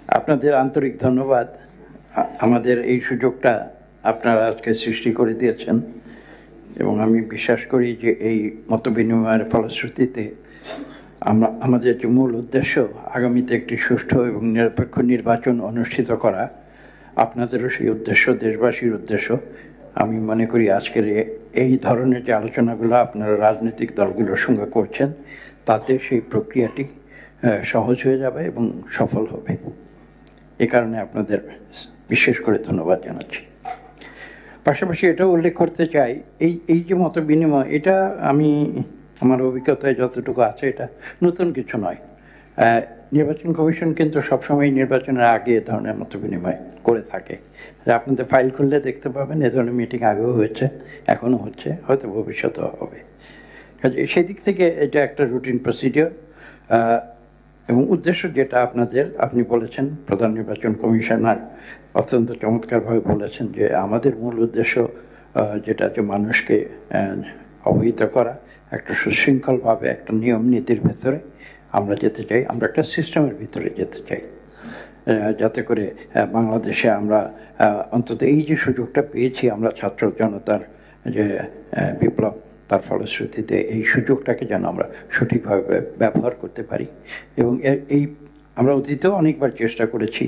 আপনাদের আন্তরিক ধন্যবাদ। আমাদের এই সুযোগটা আপনারা আজকে সৃষ্টি করে দিয়েছেন এবং আমি বিশ্বাস করি যে এই মতবিনিময়ের ফলশ্রুতিতে আমাদের যে মূল উদ্দেশ্য আগামীতে একটি সুষ্ঠু এবং নিরপেক্ষ নির্বাচন অনুষ্ঠিত করা, আপনাদেরও সেই উদ্দেশ্য, দেশবাসীর উদ্দেশ্য। আমি মনে করি আজকের এই ধরনের যে আলোচনাগুলো আপনারা রাজনৈতিক দলগুলোর সঙ্গে করছেন, তাতে সেই প্রক্রিয়াটি সহজ হয়ে যাবে এবং সফল হবে। এ কারণে আপনাদের বিশেষ করে ধন্যবাদ জানাচ্ছি। পাশাপাশি এটাও উল্লেখ করতে চাই, এই যে মত বিনিময়, এটা আমি আমার অভিজ্ঞতায় যতটুকু আছে এটা নতুন কিছু নয়। নির্বাচন কমিশন কিন্তু সবসময় নির্বাচনের আগে এ ধরনের মত বিনিময় করে থাকে। আপনাদের ফাইল খুললে দেখতে পাবেন এ ধরনের মিটিং আগেও হয়েছে, এখনও হচ্ছে, হয়তো ভবিষ্যতেও হবে। কাজে সেই দিক থেকে এটা একটা রুটিন প্রসিডিওর। এবং উদ্দেশ্য যেটা আপনি বলেছেন, প্রধান নির্বাচন কমিশনার অত্যন্ত চমৎকারভাবে বলেছেন যে আমাদের মূল উদ্দেশ্য যেটা যে মানুষকে অবহিত করা, একটা সুশৃঙ্খলভাবে একটা নিয়ম নীতির ভেতরে আমরা যেতে চাই, আমরা একটা সিস্টেমের ভিতরে যেতে চাই, যাতে করে বাংলাদেশে আমরা অন্তত এই যে সুযোগটা পেয়েছি, আমরা ছাত্র জনতার যে বিপ্লব, তার ফলশ্রুতিতে এই সুযোগটাকে যেন আমরা সঠিকভাবে ব্যবহার করতে পারি। এবং আমরা অতীতেও অনেকবার চেষ্টা করেছি,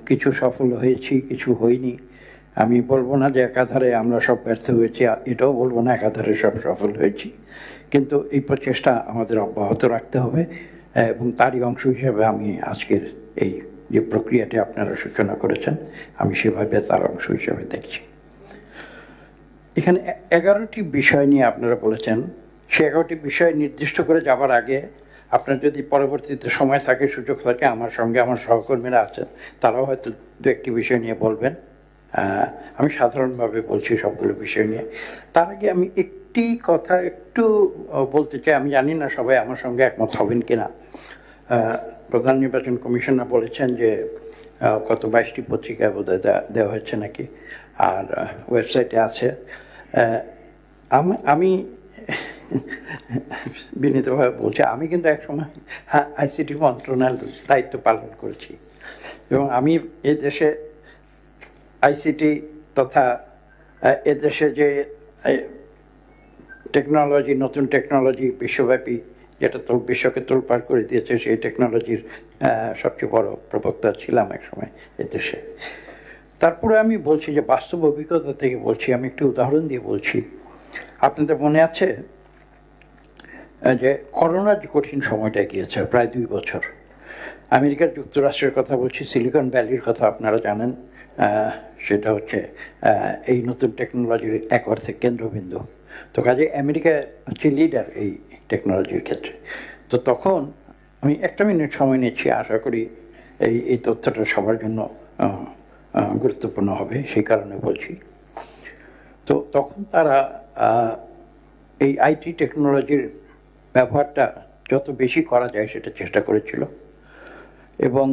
কিছু সফল হয়েছি, কিছু হয়নি। আমি বলবো না যে একাধারে আমরা সব ব্যর্থ হয়েছি, এটাও বলবো না একাধারে সব সফল হয়েছি, কিন্তু এই প্রচেষ্টা আমাদের অব্যাহত রাখতে হবে। এবং তারই অংশ হিসেবে আমি আজকের এই যে প্রক্রিয়াটি আপনারা সূচনা করেছেন, আমি সেভাবে তার অংশ হিসেবে দেখছি। এখানে 11টি বিষয় নিয়ে আপনারা বলেছেন। সে 11টি বিষয় নির্দিষ্ট করে যাবার আগে আপনার যদি পরবর্তীতে সময় থাকে, সুযোগ থাকে, আমার সঙ্গে আমার সহকর্মীরা আছেন, তারাও হয়তো দু একটি বিষয় নিয়ে বলবেন। আমি সাধারণভাবে বলছি সবগুলো বিষয় নিয়ে। তার আগে আমি একটি কথা একটু বলতে চাই। আমি জানি না সবাই আমার সঙ্গে একমত হবেন কিনা। প্রধান নির্বাচন কমিশনার বলেছেন যে কত 22টি পত্রিকায় বোধহয় দেওয়া হয়েছে নাকি, আর ওয়েবসাইটে আছে। আমি বিনীতভাবে বলছি, আমি কিন্তু একসময় আইসিটি মন্ত্রণালয়ের দায়িত্ব পালন করেছি এবং আমি এদেশে আইসিটি তথা এদেশে যে টেকনোলজি, নতুন টেকনোলজি বিশ্বব্যাপী যেটা বিশ্বকে তোলপাড় করে দিয়েছে, সেই টেকনোলজির সবচেয়ে বড় প্রবক্তা ছিলাম একসময় এদেশে। তারপরে আমি বলছি যে বাস্তব অভিজ্ঞতা থেকে বলছি, আমি একটি উদাহরণ দিয়ে বলছি। আপনাদের মনে আছে যে করোনার যে কঠিন সময়টা গিয়েছে, প্রায় 2 বছর, আমেরিকার যুক্তরাষ্ট্রের কথা বলছি, সিলিকন ভ্যালির কথা আপনারা জানেন। সেটা হচ্ছে এই নতুন টেকনোলজির এক অর্থে কেন্দ্রবিন্দু। তো কাজে আমেরিকা হচ্ছে লিডার এই টেকনোলজির ক্ষেত্রে। তো তখন আমি 1 মিনিট সময় নিচ্ছি, আশা করি এই তথ্যটা সবার জন্য গুরুত্বপূর্ণ হবে, সেই কারণে বলছি। তো তখন তারা এই আইটি টেকনোলজির ব্যবহারটা যত বেশি করা যায় সেটা চেষ্টা করেছিল। এবং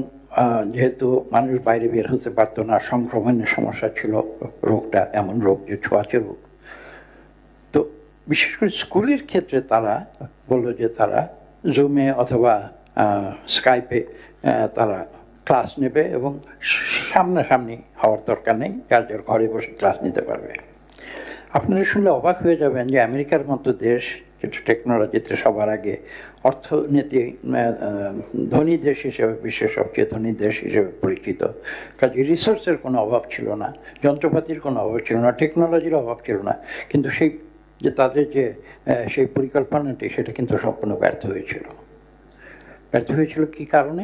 যেহেতু মানুষ বাইরে বের হতে পারতো না, সংক্রমণের সমস্যা ছিল, রোগটা এমন রোগ যে ছোঁয়াচে রোগ, তো বিশেষ করে স্কুলের ক্ষেত্রে তারা বললো যে তারা জুমে অথবা স্কাইপে তারা ক্লাস নেবে এবং সামনাসামনি হওয়ার দরকার নেই, যার যার ঘরে বসে ক্লাস নিতে পারবে। আপনারা শুনলে অবাক হয়ে যাবেন যে আমেরিকার মতো দেশ, যেটা টেকনোলজিতে সবার আগে, অর্থনীতি ধনী দেশ হিসেবে, বিশ্বের সবচেয়ে ধনী দেশ হিসেবে পরিচিত, কাজে রিসোর্সের কোনো অভাব ছিল না, যন্ত্রপাতির কোনো অভাব ছিল না, টেকনোলজির অভাব ছিল না, কিন্তু তাদের যে সেই পরিকল্পনাটি, সেটা কিন্তু সম্পূর্ণ ব্যর্থ হয়েছিল। ব্যর্থ হয়েছিল কী কারণে?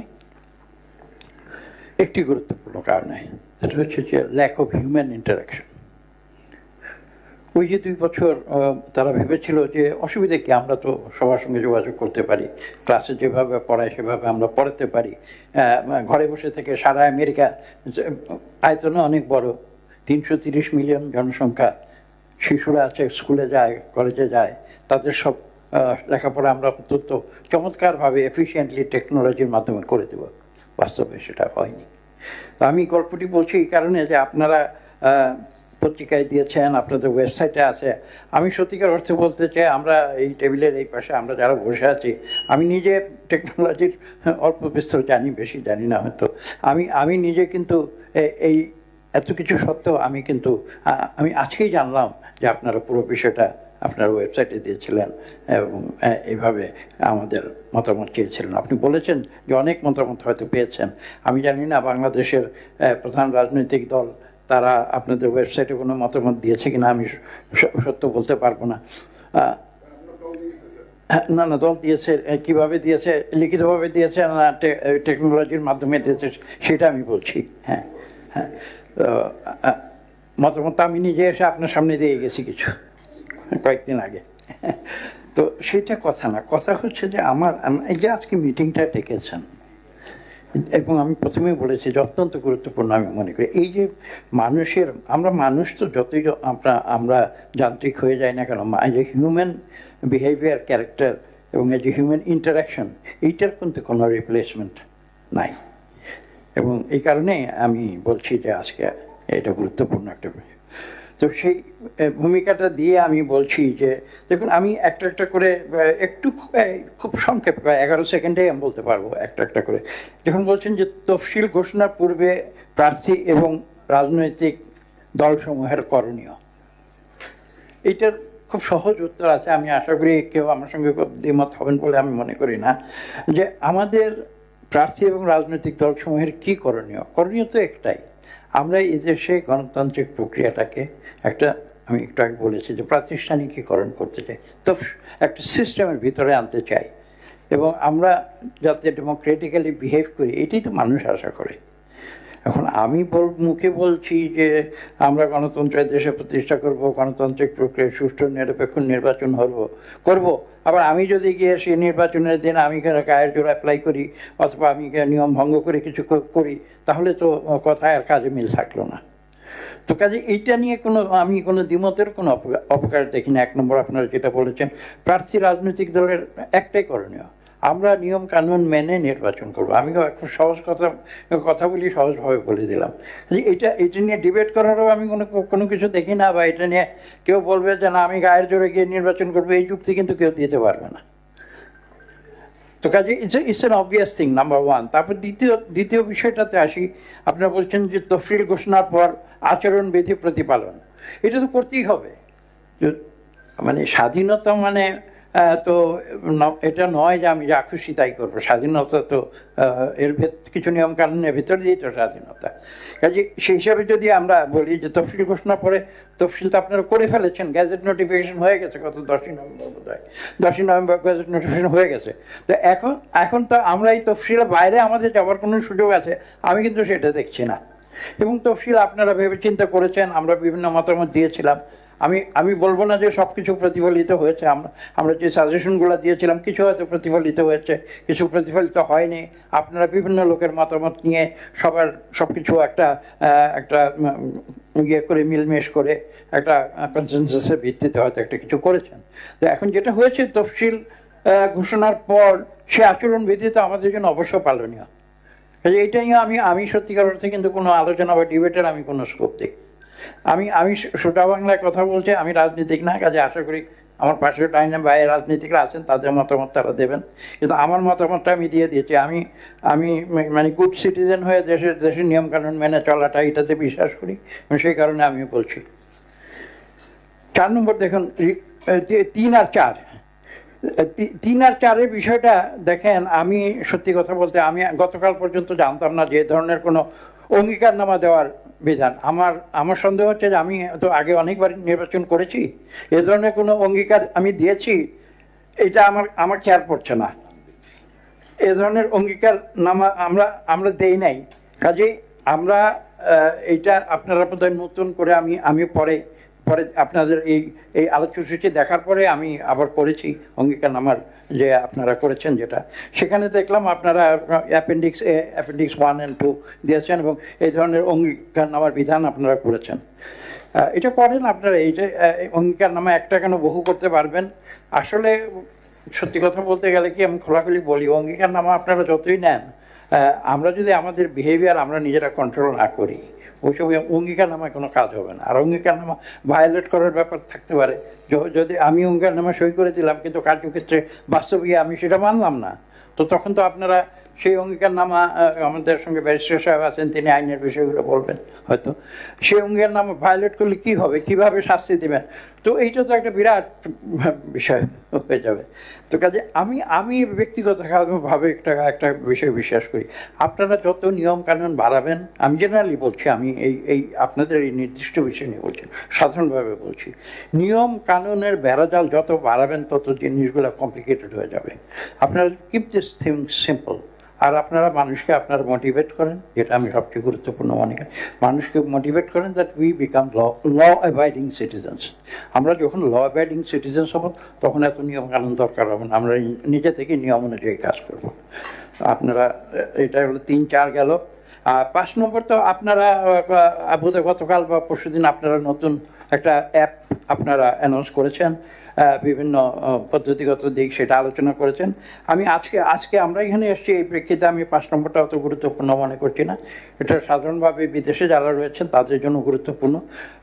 একটি গুরুত্বপূর্ণ কারণে, সেটা হচ্ছে যে ল্যাক অফ হিউম্যান ইন্টারাকশন। ওই যে 2 বছর তারা ভেবেছিল যে অসুবিধা কি, আমরা তো সবার সঙ্গে যোগাযোগ করতে পারি, ক্লাসে যেভাবে পড়ায় সেভাবে আমরা পড়াতে পারি, ঘরে বসে থেকে সারা আমেরিকা, আয়তনে অনেক বড়, 330 মিলিয়ন জনসংখ্যা, শিশুরা আছে, স্কুলে যায়, কলেজে যায়, তাদের সব লেখাপড়া আমরা অত্যন্ত চমৎকারভাবে এফিশিয়েন্টলি টেকনোলজির মাধ্যমে করে দেব। বাস্তবে সেটা হয়নি। তো আমি গল্পটি বলছি এই কারণে যে আপনারা পত্রিকায় দিয়েছেন, আপনাদের ওয়েবসাইটে আছে। আমি সত্যিকার অর্থে বলতে চাই, আমরা এই টেবিলের এই পাশে আমরা যারা বসে আছি, আমি নিজে টেকনোলজির অল্প বিস্তর জানি, বেশি জানি না হয়তো। আমি নিজে কিন্তু এই এত কিছু সত্ত্বেও আমি আজকেই জানলাম যে আপনারা পুরো বিষয়টা আপনার ওয়েবসাইটে দিয়েছিলেন এবং এইভাবে আমাদের মতামত চেয়েছিলেন। আপনি বলেছেন যে অনেক মতামত হয়তো পেয়েছেন। আমি জানি না বাংলাদেশের প্রধান রাজনৈতিক দল তারা আপনাদের ওয়েবসাইটে কোনো মতামত দিয়েছে কিনা, আমি সত্য বলতে পারবো না। না না, দল দিয়েছে। কিভাবে দিয়েছে? লিখিতভাবে দিয়েছে না টেকনোলজির মাধ্যমে দিয়েছে, সেটা আমি বলছি। হ্যাঁ হ্যাঁ, মতামত আমি নিজে এসে আপনার সামনে দিয়ে গেছি কিছু কয়েকদিন আগে। তো সেইটা কথা না, কথা হচ্ছে যে এই যে আজকে মিটিংটা ডেকেছেন, এবং আমি প্রথমেই বলেছি যে অত্যন্ত গুরুত্বপূর্ণ আমি মনে করি। এই যে মানুষ তো যতই আমরা যান্ত্রিক হয়ে যাই না কেন, এই যে হিউম্যান বিহেভিয়ার, ক্যারেক্টার এবং এই যে হিউম্যান ইন্টারাকশন, এইটার কিন্তু কোনো রিপ্লেসমেন্ট নাই। এবং এই কারণে আমি বলছি যে আজকে এটা গুরুত্বপূর্ণ একটা বিষয়। তো সেই ভূমিকাটা দিয়ে আমি বলছি যে দেখুন, আমি একটা করে একটু খুব সংক্ষেপে 11 সেকেন্ডে আমি বলতে পারবো একটা করে। যখন বলছেন যে তফসিল ঘোষণার পূর্বে প্রার্থী এবং রাজনৈতিক দলসমূহের করণীয়, এইটার খুব সহজ উত্তর আছে। আমি আশা করি কেউ আমার সঙ্গে দ্বিমত হবেন বলে আমি মনে করি না। যে আমাদের প্রার্থী এবং রাজনৈতিক দলসমূহের কী করণীয়? করণীয় তো একটাই, আমরা এই দেশে গণতান্ত্রিক প্রক্রিয়াটাকে আমি একটু আগে বলেছি যে প্রাতিষ্ঠানিকীকরণ করতে চাই, তো একটা সিস্টেমের ভিতরে আনতে চাই, এবং আমরা যাতে ডেমোক্রেটিক্যালি বিহেভ করি, এটাই তো মানুষ আশা করে। এখন আমি মুখে বলছি যে আমরা গণতন্ত্রের দেশে প্রতিষ্ঠা করব, গণতান্ত্রিক প্রক্রিয়ায় সুষ্ঠু নিরপেক্ষ নির্বাচন করব, আবার আমি যদি গিয়ে সেই নির্বাচনের দিন আমি গায়ের জোর অ্যাপ্লাই করি অথবা আমি নিয়ম ভঙ্গ করে কিছু করি, তাহলে তো কথায় আর কাজে মিল থাকলো না। তো কাজে এইটা নিয়ে আমি কোনো দ্বিমতের কোনো অপকার দেখি না। 1 নম্বর, আপনারা যেটা বলেছেন, প্রার্থী রাজনৈতিক দলের একটাই করণীয়, আমরা নিয়ম কানুন মেনে নির্বাচন করব। আমি একটু সহজ কথা বলি, সহজভাবে বলে দিলাম। এটা নিয়ে ডিবেট করারও আমি কোনো কিছু দেখি না, বা এটা নিয়ে কেউ বলবে যে না আমি গায়ের জোরে গিয়ে নির্বাচন করবো, এই যুক্তি কিন্তু কেউ দিতে পারবে না। তো কাজে it's an obvious thing, number 1। তারপর দ্বিতীয় বিষয়টাতে আসি। আপনারা বলছেন যে তফসিল ঘোষণার পর আচরণবিধি প্রতিপালন, এটা তো করতেই হবে। মানে স্বাধীনতা মানে তো এটা নয় যে আমি যা খুশি তাই করবো। স্বাধীনতা তো এর কিছু নিয়ম কানুনের ভিতর দিয়েই তো স্বাধীনতা। কাজে সেই হিসাবে যদি আমরা বলি যে তফসিল ঘোষণার পরে, তফসিল তো আপনারা করে ফেলেছেন, গ্যাজেট নোটিফিকেশন হয়ে গেছে গত 10ই নভেম্বর, বোধ হয় 10ই নভেম্বর গ্যাজেট নোটিফিকেশন হয়ে গেছে। তো এখন তো আমরা এই তফসিলের বাইরে আমাদের যাওয়ার কোনো সুযোগ আছে? আমি কিন্তু সেটা দেখছি না। এবং তফসিল আপনারা ভেবে চিন্তা করেছেন, আমরা বিভিন্ন মতামত দিয়েছিলাম। আমি বলবো না যে সব কিছু প্রতিফলিত হয়েছে। আমরা যে সাজেশনগুলো দিয়েছিলাম কিছু হয়তো প্রতিফলিত হয়েছে, কিছু প্রতিফলিত হয়নি। আপনারা বিভিন্ন লোকের মতামত নিয়ে সব কিছু একটা ইয়ে করে মিলমেশ করে একটা কনসেনসাসের ভিত্তিতে হয়তো একটা কিছু করেছেন। তো এখন যেটা হয়েছে, তফসিল ঘোষণার পর সে আচরণবিধি তো আমাদের জন্য অবশ্য পালনীয়। এইটা নিয়ে আমি সত্যিকার অর্থে কিন্তু কোনো আলোচনা বা ডিবেটের আমি কোনো স্কোপ দেখি। আমি সোজা বাংলায় কথা বলছি, আমি রাজনীতিক না, কাজে আশা করি আমার পাশের টাইমে বাইরে রাজনীতিকরা আছেন, তাদের মতামত তারা দেবেন। কিন্তু আমার মতামতটা আমি দিয়ে দিয়েছি। আমি মানে গুড সিটিজেন হয়ে দেশের নিয়মকানুন মেনে চলাটা, এটাতে বিশ্বাস করি, সেই কারণে আমি বলছি। 4 নম্বর দেখুন, 3 আর 4, 3 আর 4-এর বিষয়টা দেখেন। আমি সত্যি কথা বলতে আমি গতকাল পর্যন্ত জানতাম না যে এ ধরনের কোনো অঙ্গীকারনামা দেওয়ার বিধান। আমার সন্দেহ হচ্ছে যে আমি তো আগে অনেকবার নির্বাচন করেছি, এ ধরনের কোনো অঙ্গীকার আমি দিয়েছি এটা আমার খেয়াল পড়ছে না। এ ধরনের অঙ্গীকারনামা আমরা দেই নাই। কাজেই আমরা এইটা আপনারা বোধহয় নতুন করে আমি পরে আপনাদের এই আলোচনাসূচি দেখার পরে আমি আবার করেছি অঙ্গীকারনামার যে আপনারা করেছেন, যেটা সেখানে দেখলাম আপনারা অ্যাপেন্ডিক্স 1 and 2 দিয়েছেন, এবং এই ধরনের অঙ্গীকারনামার বিধান আপনারা করেছেন। এটা করেন আপনারা। এইটা অঙ্গীকারনামা একটা কেন বহু করতে পারবেন। আসলে সত্যি কথা বলতে গেলে কি, আমি খোলাখুলি বলি, অঙ্গীকারনামা আপনারা যতই নেন, আমরা যদি আমাদের বিহেভিয়ার আমরা নিজেরা কন্ট্রোল না করি, ওইসব অঙ্গীকারনামায় কোনো কাজ হবে না। আর অঙ্গীকারনামা ভায়োলেট করার ব্যাপার থাকতে পারে, যদি আমি অঙ্গীকারনামা সই করে দিলাম কিন্তু কার্যক্ষেত্রে বাস্তবে আমি সেটা মানলাম না, তো তখন তো আপনারা সেই অঙ্গীকারনামা, আমাদের সঙ্গে ব্যারিস্টার সাহেব আছেন, তিনি আইনের বিষয়গুলো বলবেন হয়তো, সেই অঙ্গীকারনামা ভায়োলেট করলে কী হবে, কীভাবে শাস্তি দেবেন, তো এইটা তো একটা বিরাট বিষয় হয়ে যাবে। তো কাজে আমি ব্যক্তিগতভাবে একটা বিষয় বিশ্বাস করি, আপনারা যত নিয়ম কানুন বাড়াবেন, আমি জেনারেলি বলছি, আমি এই আপনাদের এই নির্দিষ্ট বিষয় নিয়ে বলছি, সাধারণভাবে বলছি, নিয়ম কানুনের বেড়াজাল যত বাড়াবেন তত জিনিসগুলো কমপ্লিকেটেড হয়ে যাবে। আপনারা কিপ দিস থিং সিম্পল। আর আপনারা মানুষকে আপনারা মোটিভেট করেন, যেটা আমি সবচেয়ে গুরুত্বপূর্ণ মনে করি, মানুষকে মোটিভেট করেন that we become law abiding citizens. আমরা যখন ল অ্যাবাইডিং সিটিজেন্স হব তখন এত নিয়মকানুন দরকার হবে না, আমরা নিজে থেকে নিয়ম অনুযায়ী কাজ করব। আপনারা, এটা হলো 3-4 গেল। 5 নম্বর, তো আপনারা বোধহয় গতকাল বা পরশুদিন আপনারা নতুন একটা অ্যাপ আপনারা অ্যানাউন্স করেছেন, বিভিন্ন পদ্ধতিগত দিক সেটা আলোচনা করেছেন। আমি আজকে আমরা এখানে এসেছি এই প্রেক্ষিতে আমি 5 নম্বরটা অত গুরুত্বপূর্ণ মনে করছি না। এটা সাধারণভাবে বিদেশে যারা রয়েছেন তাদের জন্য গুরুত্বপূর্ণ।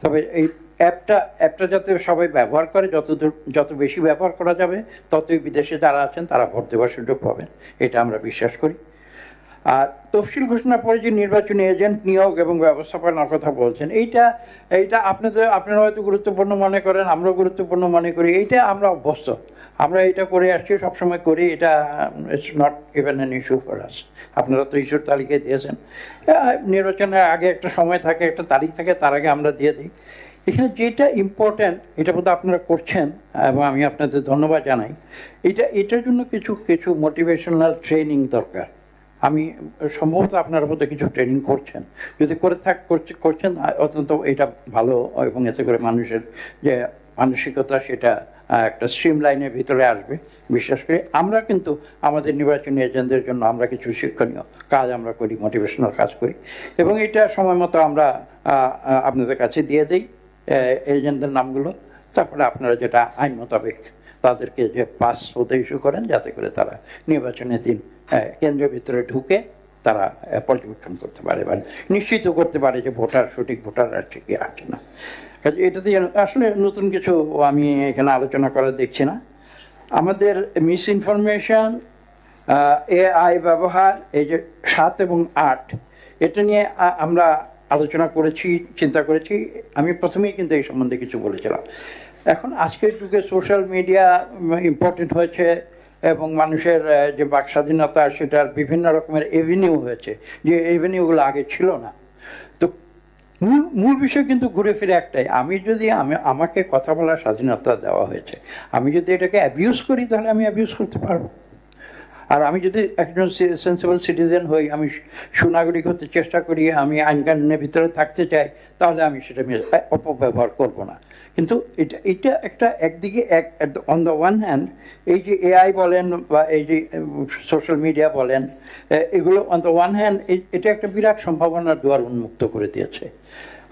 তবে এই অ্যাপটা যাতে সবাই ব্যবহার করে, যত বেশি ব্যবহার করা যাবে ততই বিদেশে যারা আছেন তারা ভোট দেওয়ার সুযোগ পাবেন, এটা আমরা বিশ্বাস করি। আর তফসিল ঘোষণার পরে যে নির্বাচনী এজেন্ট নিয়োগ এবং ব্যবস্থাপনার কথা বলছেন, এইটা আপনারা হয়তো গুরুত্বপূর্ণ মনে করেন, আমরাও গুরুত্বপূর্ণ মনে করি। এইটা আমরা অভ্যস্ত, আমরা এটা করে আসছি, সবসময় করি, এটা it's not even an issue for us. আপনারা তো ইস্যুর তালিকায় দিয়েছেন, নির্বাচনের আগে একটা সময় থাকে, একটা তারিখ থাকে, তার আগে আমরা দিয়ে দিই। এখানে যেটা ইম্পর্ট্যান্ট, এটা বোধহয় আপনারা করছেন এবং আমি আপনাদের ধন্যবাদ জানাই, এটার জন্য কিছু মোটিভেশনাল ট্রেনিং দরকার। আমি সম্ভবত আপনারা বোধহয় কিছু ট্রেনিং করছেন, যদি করছেন অত্যন্ত এটা ভালো, এবং এতে করে মানুষের যে মানসিকতা সেটা একটা স্ট্রিম লাইনের ভিতরে আসবে বিশ্বাস করি। আমরা কিন্তু আমাদের নির্বাচনী এজেন্টদের জন্য আমরা কিছু শিক্ষণীয় কাজ আমরা করি, মোটিভেশনাল কাজ করি, এবং এটা সময় মতো আমরা আপনাদের কাছে দিয়ে দিই এজেন্টদের নামগুলো। তারপরে আপনারা যেটা আইন মোতাবেক তাদেরকে যে পাস হতে ইস্যু করেন, যাতে করে তারা নির্বাচনের দিন কেন্দ্রের ভিতরে ঢুকে তারা পর্যবেক্ষণ করতে পারে বা নিশ্চিত করতে পারে যে সঠিক ভোটার আছে কি আছে না। কাজে এটাতে আসলে নতুন কিছু আমি এখানে আলোচনা করা দেখছি না। আমাদের মিস ইনফরমেশন, AI ব্যবহার, এই যে 7 এবং 8, এটা নিয়ে আমরা আলোচনা করেছি, চিন্তা করেছি। আমি প্রথমেই কিন্তু এই সম্বন্ধে কিছু বলেছিলাম। এখন আজকের যুগে সোশ্যাল মিডিয়া ইম্পর্টেন্ট হয়েছে এবং মানুষের যে বাক স্বাধীনতা সেটার বিভিন্ন রকমের এভিনিউ হয়েছে, যে এভিনিউগুলো আগে ছিল না। তো মূল বিষয় কিন্তু ঘুরে ফিরে একটাই, আমাকে কথা বলার স্বাধীনতা দেওয়া হয়েছে, আমি যদি এটাকে অ্যাবিউজ করি তাহলে আমি অ্যাবিউজ করতে পারবো। আর আমি যদি একজন সেন্সিবল সিটিজেন হই, আমি সুনাগরিক হতে চেষ্টা করি, আমি আইন কানুনের ভিতরে থাকতে চাই, তাহলে আমি সেটা অপব্যবহার করব না। কিন্তু এটা একটা একদিকে অন দ্য ওয়ান হ্যান্ড, এই যে AI বলেন বা এই যে সোশ্যাল মিডিয়া বলেন, এগুলো অন দ্য ওয়ান হ্যান্ড এটা একটা বিরাট সম্ভাবনার দুয়ার উন্মুক্ত করে দিয়েছে।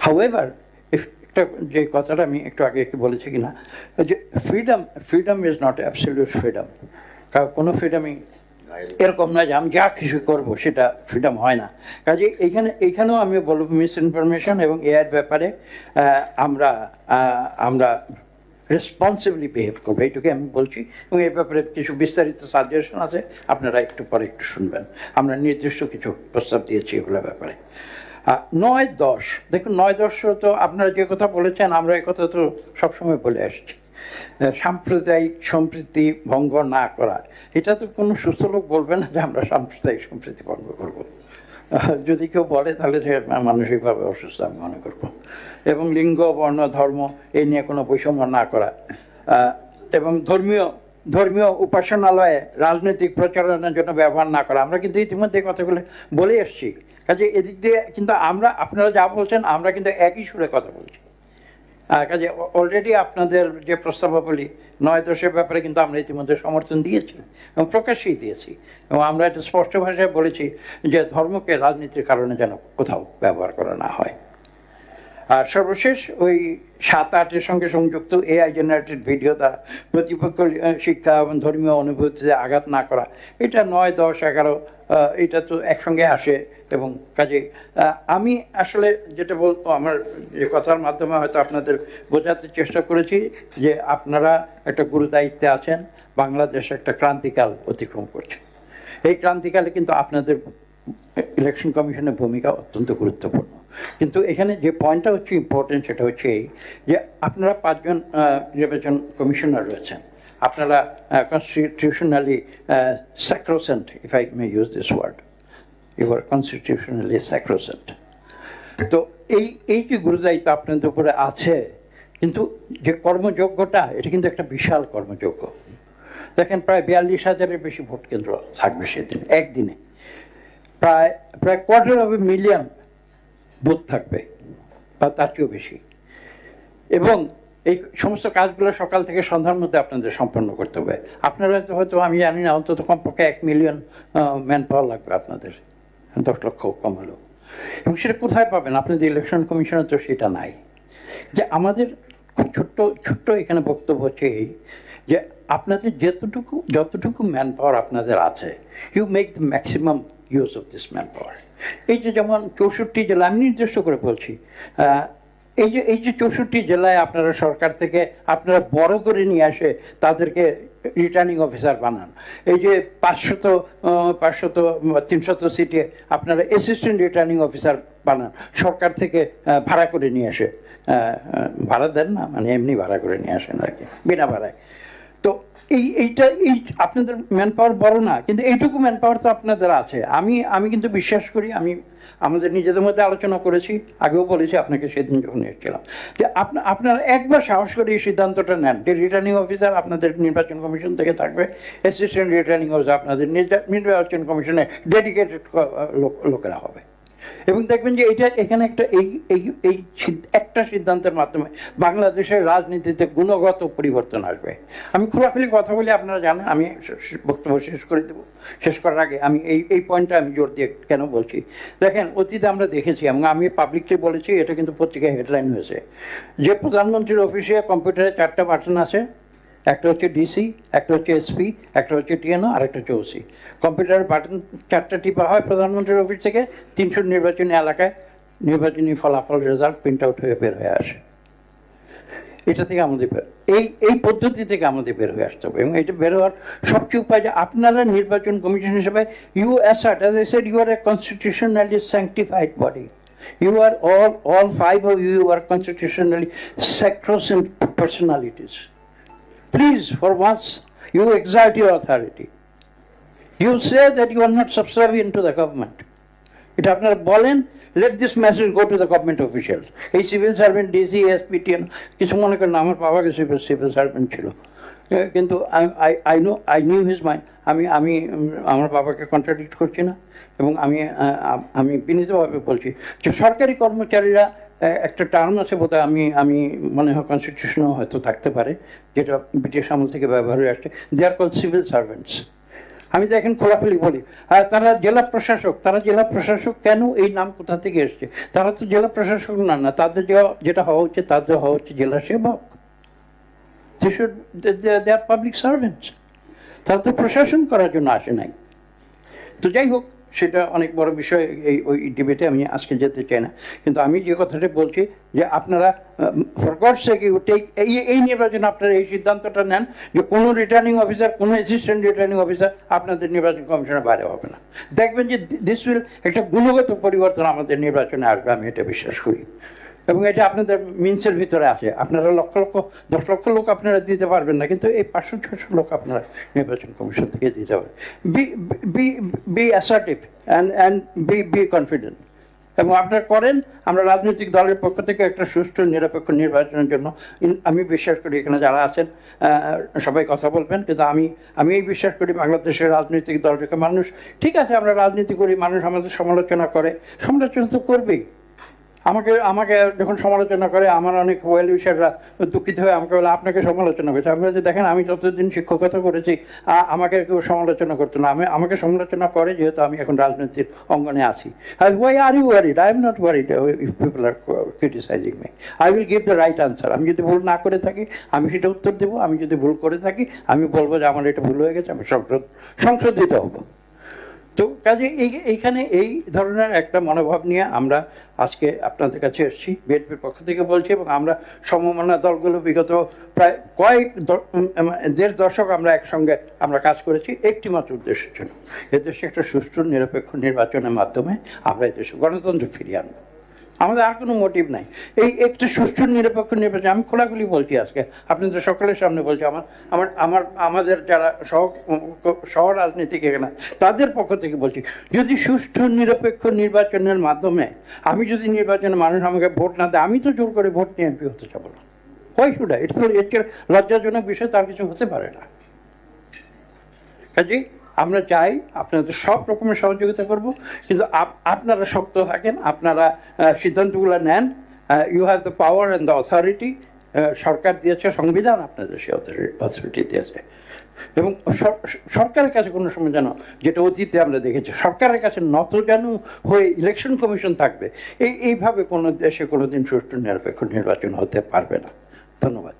হাউএভার, একটা যে কথাটা আমি একটু আগে বলেছি কিনা, যে freedom is not absolute freedom. কোনো ফ্রিডমই এরকম নয় যে আমি যা কিছু করবো সেটা ফ্রিডম হয় না। কাজে এইখানেও আমি বলবো মিস ইনফরমেশন এবং AI ব্যাপারে আমরা রেসপন্সিবলি বিহেভ করবো, এইটুকু আমি বলছি। এবং এই ব্যাপারে কিছু বিস্তারিত সাজেশন আছে, আপনারা একটু পরে একটু শুনবেন। আমরা নির্দিষ্ট কিছু প্রস্তাব দিয়েছি এগুলো ব্যাপারে। 9-10, দেখুন 9-10 তো আপনারা যে কথা বলেছেন, আমরা এই কথা তো সবসময় বলে আসছি, সাম্প্রদায়িক সম্প্রীতি ভঙ্গ না করা। এটা তো কোনো সুস্থ লোক বলবে না যে আমরা সাম্প্রদায়িক সম্প্রীতি ভঙ্গ করব। যদি কেউ বলে তাহলে সে মানসিকভাবে অসুস্থ আমি মনে করব। এবং লিঙ্গ, বর্ণ, ধর্ম এই নিয়ে কোনো বৈষম্য না করা, এবং ধর্মীয় উপাসনালয়ে রাজনৈতিক প্রচারণার জন্য ব্যবহার না করা। আমরা কিন্তু ইতিমধ্যে কথাগুলো বলে এসছি। কাজে এদিক দিয়ে কিন্তু আপনারা যা বলছেন আমরা কিন্তু একই সুরে কথা বলছি। কাজে অলরেডি আপনাদের যে প্রস্তাবাবলী 9-10 ব্যাপারে কিন্তু আমরা ইতিমধ্যে সমর্থন দিয়েছি এবং প্রকাশ্যেই দিয়েছি, এবং আমরা এটা স্পষ্ট ভাষায় বলেছি যে ধর্মকে রাজনীতির কারণে যেন কোথাও ব্যবহার করা না হয়। আর সর্বশেষ ওই 7-8-এর সঙ্গে সংযুক্ত এআই জেনারেটেড ভিডিও দ্বারা প্রতিপক্ষ শিক্ষা এবং ধর্মীয় অনুভূতিতে আঘাত না করা, এটা 9, 10, 11 এটা তো একসঙ্গে আসে। এবং কাজে আমি আসলে যেটা বলবো, আমার যে কথার মাধ্যমে হয়তো আপনাদের বোঝাতে চেষ্টা করেছি যে আপনারা একটা গুরু দায়িত্বে আছেন, বাংলাদেশ একটা ক্রান্তিকাল অতিক্রম করছে। এই ক্রান্তিকালে কিন্তু আপনাদের ইলেকশন কমিশনের ভূমিকা অত্যন্ত গুরুত্বপূর্ণ। কিন্তু এখানে যে পয়েন্টটা হচ্ছে ইম্পর্টেন্ট, সেটা হচ্ছে এই যে আপনারা 5 জন নির্বাচন কমিশনার রয়েছেন, আপনারা constitutionally sacrosanct, if I may use this word, you are constitutionally sacrosanct. তো এই যে গুরুদায়িত্ব আপনাদের উপরে আছে, কিন্তু যে কর্মযোগ্যটা, এটা কিন্তু একটা বিশাল কর্মযোগ্য। দেখেন, প্রায় 42,000-এর বেশি ভোট কেন্দ্র থাকবে সেদিন, একদিনে প্রায় 250,000 বুথ থাকবে বা তার চেয়েও বেশি। এবং এই সমস্ত কাজগুলো সকাল থেকে সন্ধ্যার মধ্যে আপনাদের সম্পন্ন করতে হবে। আপনারা হয়তো, আমি জানি না, অন্তত কমপক্ষে 1 মিলিয়ন ম্যান পাওয়ার লাগবে আপনাদের, 10 লক্ষ কম হলেও। এবং সেটা কোথায় পাবেন? আপনাদের ইলেকশন কমিশনের তো সেটা নাই। যে আমাদের খুব ছোট্ট এখানে বক্তব্য হচ্ছে এই যে আপনাদের যতটুকু ম্যান পাওয়ার আপনাদের আছে, you make the maximum use of this man power. এই যে যেমন 64 জেলা, আমি নির্দিষ্ট করে বলছি, এই যে 64 জেলায় আপনারা সরকার থেকে আপনারা বড় করে নিয়ে আসে তাদেরকে রিটার্নিং অফিসার বানান। এই যে 500-300 সিটে আপনারা অ্যাসিস্ট্যান্ট রিটার্নিং অফিসার বানান, সরকার থেকে ভাড়া করে নিয়ে আসে। ভাড়া দেন না, মানে এমনি ভাড়া করে নিয়ে আসেন আর কি, বিনা ভাড়ায়। তো এইটা আপনাদের ম্যান পাওয়ার বড় না, কিন্তু এইটুকু ম্যান পাওয়ার তো আপনাদের আছে। আমি কিন্তু বিশ্বাস করি, আমি আমাদের নিজেদের মধ্যে আলোচনা করেছি, আগেও বলেছি আপনাকে সেদিন যখন এসেছিলাম, যে আপনারা একবার সাহস করে এই সিদ্ধান্তটা নেন যে রিটার্নিং অফিসার আপনাদের নির্বাচন কমিশন থেকে থাকবে, অ্যাসিস্ট্যান্ট রিটার্নিং অফিসার আপনাদের নির্বাচন কমিশনে ডেডিকেটেড লোকেরা হবে। এবং দেখবেন যে এখানে একটা সিদ্ধান্তের মাধ্যমে বাংলাদেশের রাজনীতিতে গুণগত পরিবর্তন আসবে। আমি খোলাখুলি কথা বলি, আপনারা জানেন। আমি বক্তব্য শেষ করে দেবো। শেষ করার আগে আমি এই পয়েন্টটা আমি জোর দিয়ে কেন বলছি, দেখেন, অতীতে আমরা দেখেছি এবং আমি পাবলিকলি বলেছি, এটা কিন্তু পত্রিকায় হেডলাইন হয়েছে, যে প্রধানমন্ত্রীর অফিসে কম্পিউটারে 4টা বাটন আছে, একটা হচ্ছে ডিসি, একটা হচ্ছে এসপি, একটা হচ্ছে টিএনও, আর একটা হচ্ছে ওসি। কম্পিউটারের বাটন 4টা টিপা হয় প্রধানমন্ত্রীর অফিস থেকে, 300 নির্বাচনী এলাকায় নির্বাচনী ফলাফল রেজাল্ট প্রিন্ট আউট হয়ে বের হয়ে আসে। এটা থেকে আমাদের এই পদ্ধতি থেকে আমাদের বের হয়ে আসতে হবে। এবং এটা বের হওয়ার সবচেয়ে উপায় যে আপনারা নির্বাচন কমিশন হিসেবে you assert, as I said, you are a constitutionally sanctified body. You are all 5 of you are constitutionally sacrosanct personalities. Please, for once, you exert your authority. You say that you are not subservient to the government. It আপনারা বলেন, let this message go to the government officials. এই civil servant, DC, SP, TN, কিছু মনে করেন আমার বাবা কিছু civil servant ছিল, কিন্তু আই নিউ হিজ মাইন্ড। আমি আমার বাবাকে কন্ট্রাডিক্ট করছি না, এবং আমি বিনীতভাবে বলছি যে সরকারি কর্মচারীরা, একটা টার্ম আছে বোধহয়, আমি মনে হয় কনস্টিটিউশনও হয়তো থাকতে পারে, যেটা ব্রিটিশ আমল থেকে ব্যবহার হয়ে আসছে, দে আর কল সিভিল সার্ভেন্টস। আমি তো এখন খোলাখুলি বলি। আর তারা জেলা প্রশাসক কেন? এই নাম কোথা থেকে এসছে? তারা তো জেলা প্রশাসক না, তাদের যেটা হওয়া উচিত, তাদের হওয়া হচ্ছে জেলা সেবক। দে আর পাবলিক সার্ভেন্টস। তারা তো প্রশাসন করার জন্য আসে নাই। তো যাই হোক, সেটা অনেক বড় বিষয়, ওই ডিবেটে আমি আজকে যেতে চাই না। কিন্তু আমি যে কথাটা বলছি যে আপনারা for God's sake you take, এই নির্বাচনে আপনারা এই সিদ্ধান্তটা নেন যে কোনো রিটার্নিং অফিসার, কোনো অ্যাসিস্ট্যান্ট রিটার্নিং অফিসার আপনাদের নির্বাচন কমিশনের বাইরে হবে না। দেখবেন যে দিস উইল, একটা গুণগত পরিবর্তন আমাদের নির্বাচনে আসবে, আমি এটা বিশ্বাস করি। এবং এটা আপনাদের মিনসের ভিতরে আছে। আপনারা 10 লক্ষ লোক আপনারা দিতে পারবেন না, কিন্তু এই 500-600 লোক আপনারা নির্বাচন কমিশন থেকে দিতে পারবেন। B assertive and be confident. এবং আপনারা করেন, আমরা রাজনৈতিক দলের পক্ষ থেকে একটা সুষ্ঠু নিরপেক্ষ নির্বাচনের জন্য আমি বিশ্বাস করি এখানে যারা আছেন সবাই কথা বলবেন, কিন্তু আমি এই বিশ্বাস করি বাংলাদেশের রাজনৈতিক দল থেকে মানুষ, ঠিক আছে আমরা রাজনীতি করি, মানুষ আমাদের সমালোচনা করে, সমালোচনা তো করবেই। আমাকে আমাকে যখন সমালোচনা করে আমার অনেক ওয়েল উইশাররা দুঃখিত হয়ে আমাকে বলে আপনাকে সমালোচনা করেছে। আমি বলছি দেখেন আমি যতদিন শিক্ষকতা করেছি আমাকে কেউ সমালোচনা করতো না, আমাকে সমালোচনা করে যেহেতু আমি এখন রাজনীতির অঙ্গনে আছি। Why are you worried? I am not worried if people are criticising me. I will give the right answer. আমি যদি ভুল না করে থাকি আমি সেটা উত্তর দেবো, আমি যদি ভুল করে থাকি আমি বলবো যে আমার এটা ভুল হয়ে গেছে, আমি সংশোধিত হবো। তো কাজে এইখানে এই ধরনের একটা মনোভাব নিয়ে আমরা আজকে আপনাদের কাছে এসেছি, বিএনপির পক্ষ থেকে বলছি, এবং আমরা সমমনা দলগুলো বিগত প্রায় কয়েক দেড় দশক আমরা একসঙ্গে আমরা কাজ করেছি একটি মাত্র উদ্দেশ্যের জন্য, এদেশে একটা সুষ্ঠু নিরপেক্ষ নির্বাচনের মাধ্যমে আমরা এদেশে গণতন্ত্র ফিরিয়ে আনবো। আমাদের আর কোনো মোটিভ নাই। এই একটা সুষ্ঠু নিরপেক্ষ নির্বাচন আমি খোলাখুলি বলছি আজকে আপনাদের সকলের সামনে বলছি, আমাদের যারা সহ রাজনীতিক এখানে তাদের পক্ষ থেকে বলছি, যদি সুষ্ঠু নিরপেক্ষ নির্বাচনের মাধ্যমে আমি যদি নির্বাচনে মানুষ আমাকে ভোট না দেয়, আমি তো জোর করে ভোট নিয়ে এমপি হতে চাবো না। Why should I? এটা তো এর লজ্জাজনক বিষয় তার কিছু হতে পারে না। কাজেই আমরা চাই আপনাদের সব রকমের সহযোগিতা করব, কিন্তু আপনারা শক্ত থাকেন, আপনারা সিদ্ধান্তগুলো নেন। You have the power and the authority. সরকার দিয়েছে, সংবিধান আপনাদের সে অথরিটি দিয়েছে, এবং সরকারের কাছে কোনো সময় যেন, যেটা অতীতে আমরা দেখেছি, সরকারের কাছে নতজানু হয়ে ইলেকশন কমিশন থাকবে, এইভাবে কোনো দেশে কোনো দিন সুষ্ঠু নিরপেক্ষ নির্বাচন হতে পারবে না। ধন্যবাদ।